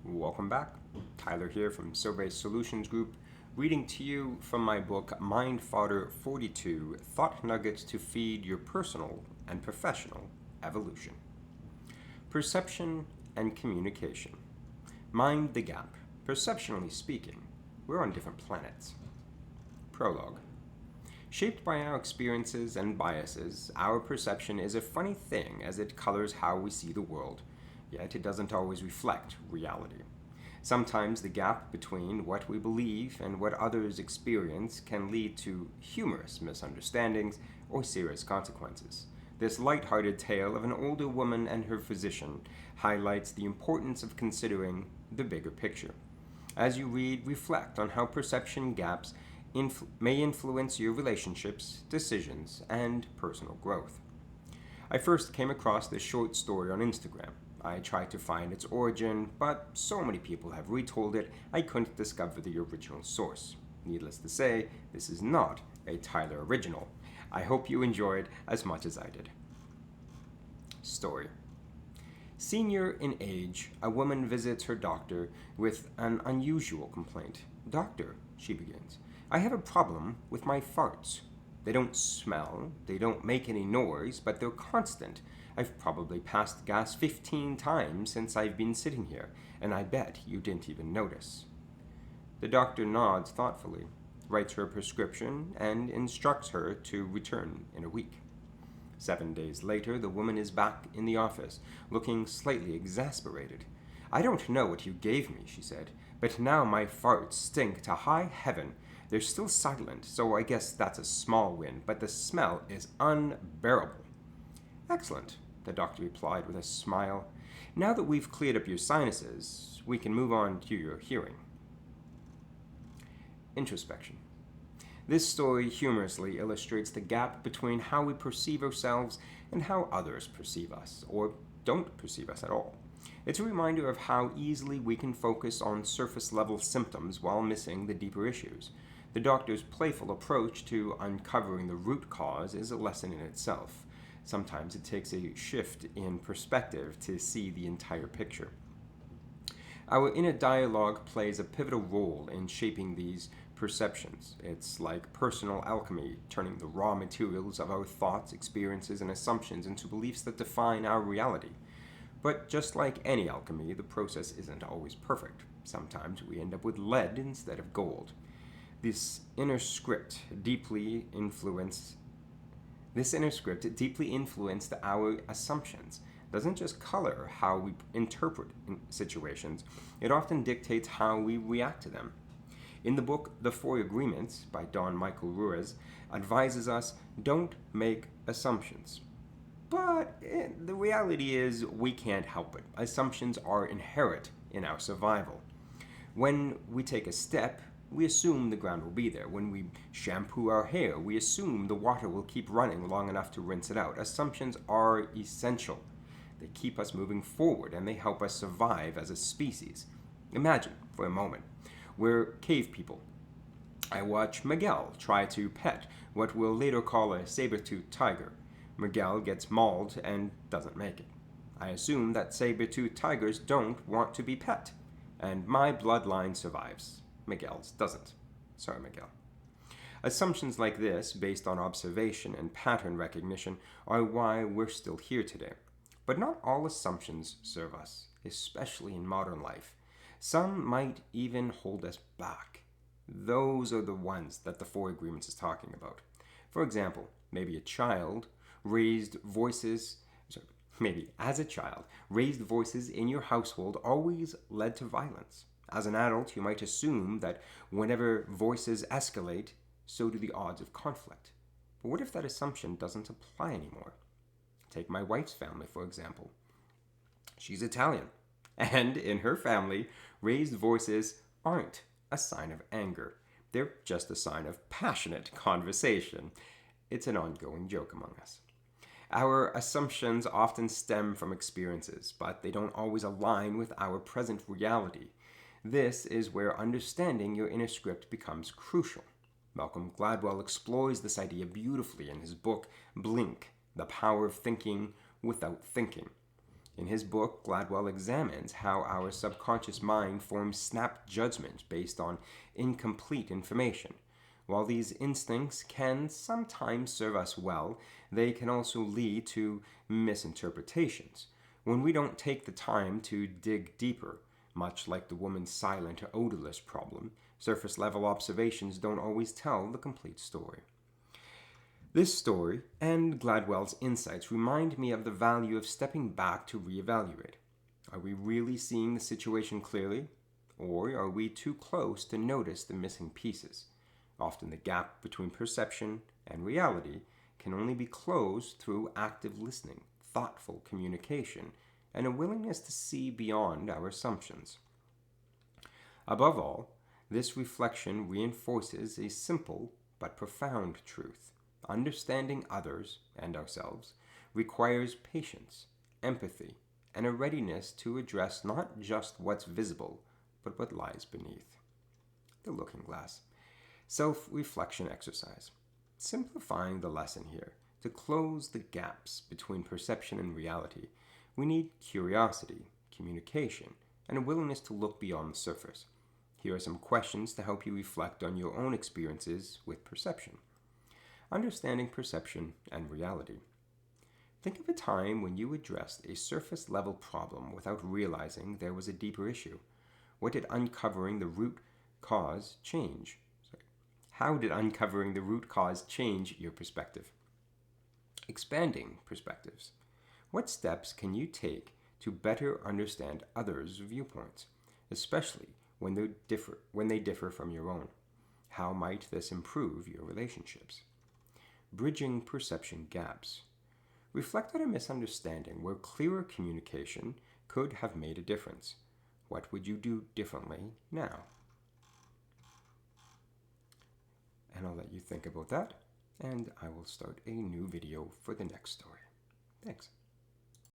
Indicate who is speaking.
Speaker 1: Welcome back. Tyler here from Sobe Solutions Group, reading to you from my book Mind Fodder 42 Thought Nuggets to Feed Your Personal and Professional Evolution. Perception and Communication. Mind the gap. Perceptionally speaking, we're on different planets. Prologue. Shaped by our experiences and biases, our perception is a funny thing as it colors how we see the world. Yet it doesn't always reflect reality. Sometimes the gap between what we believe and what others experience can lead to humorous misunderstandings or serious consequences. This light-hearted tale of an older woman and her physician highlights the importance of considering the bigger picture. As you read, reflect on how perception gaps may influence your relationships, decisions, and personal growth. I first came across this short story on Instagram. I tried to find its origin, but so many people have retold it, I couldn't discover the original source. Needless to say, this is not a Tyler original. I hope you enjoyed as much as I did. Story. Senior in age, a woman visits her doctor with an unusual complaint. "Doctor," she begins, "I have a problem with my farts. They don't smell, they don't make any noise, but they're constant. I've probably passed gas 15 times since I've been sitting here, and I bet you didn't even notice." The doctor nods thoughtfully, writes her a prescription, and instructs her to return in a week. 7 days later, the woman is back in the office, looking slightly exasperated. "I don't know what you gave me," she said, "but now my farts stink to high heaven. They're still silent, so I guess that's a small win, but the smell is unbearable." "Excellent," the doctor replied with a smile. "Now that we've cleared up your sinuses, we can move on to your hearing." Introspection. This story humorously illustrates the gap between how we perceive ourselves and how others perceive us, or don't perceive us at all. It's a reminder of how easily we can focus on surface-level symptoms while missing the deeper issues. The doctor's playful approach to uncovering the root cause is a lesson in itself. Sometimes it takes a shift in perspective to see the entire picture. Our inner dialogue plays a pivotal role in shaping these perceptions. It's like personal alchemy, turning the raw materials of our thoughts, experiences, and assumptions into beliefs that define our reality. But just like any alchemy, the process isn't always perfect. Sometimes we end up with lead instead of gold. This inner script deeply influenced our assumptions. It doesn't just color how we interpret situations, it often dictates how we react to them. In the book The Four Agreements by Don Michael Ruiz advises us, don't make assumptions. But the reality is we can't help it. Assumptions are inherent in our survival. When we take a step, we assume the ground will be there. When we shampoo our hair, we assume the water will keep running long enough to rinse it out. Assumptions are essential. They keep us moving forward and they help us survive as a species. Imagine, for a moment, we're cave people. I watch Miguel try to pet what we'll later call a saber-toothed tiger. Miguel gets mauled and doesn't make it. I assume that saber-toothed tigers don't want to be pet, and my bloodline survives. Miguel's doesn't. Sorry, Miguel. Assumptions like this, based on observation and pattern recognition, are why we're still here today. But not all assumptions serve us, especially in modern life. Some might even hold us back. Those are the ones that the Four Agreements is talking about. For example, maybe as a child, raised voices in your household always led to violence. As an adult, you might assume that whenever voices escalate, so do the odds of conflict. But what if that assumption doesn't apply anymore? Take my wife's family, for example. She's Italian, and in her family, raised voices aren't a sign of anger. They're just a sign of passionate conversation. It's an ongoing joke among us. Our assumptions often stem from experiences, but they don't always align with our present reality. This is where understanding your inner script becomes crucial. Malcolm Gladwell explores this idea beautifully in his book, Blink, The Power of Thinking Without Thinking. In his book, Gladwell examines how our subconscious mind forms snap judgments based on incomplete information. While these instincts can sometimes serve us well, they can also lead to misinterpretations. When we don't take the time to dig deeper, much like the woman's silent or odorless problem, surface level observations don't always tell the complete story. This story and Gladwell's insights remind me of the value of stepping back to reevaluate. Are we really seeing the situation clearly? Or are we too close to notice the missing pieces? Often the gap between perception and reality can only be closed through active listening, thoughtful communication, and a willingness to see beyond our assumptions. Above all, this reflection reinforces a simple but profound truth. Understanding others and ourselves requires patience, empathy, and a readiness to address not just what's visible, but what lies beneath. The Looking Glass. Self-reflection exercise. Simplifying the lesson here, to close the gaps between perception and reality, we need curiosity, communication, and a willingness to look beyond the surface. Here are some questions to help you reflect on your own experiences with perception. Understanding perception and reality. Think of a time when you addressed a surface-level problem without realizing there was a deeper issue. What did uncovering the root cause change? How did uncovering the root cause change your perspective? Expanding perspectives. What steps can you take to better understand others' viewpoints, especially when they differ from your own? How might this improve your relationships? Bridging perception gaps. Reflect on a misunderstanding where clearer communication could have made a difference. What would you do differently now? And I'll let you think about that, and I will start a new video for the next story. Thanks.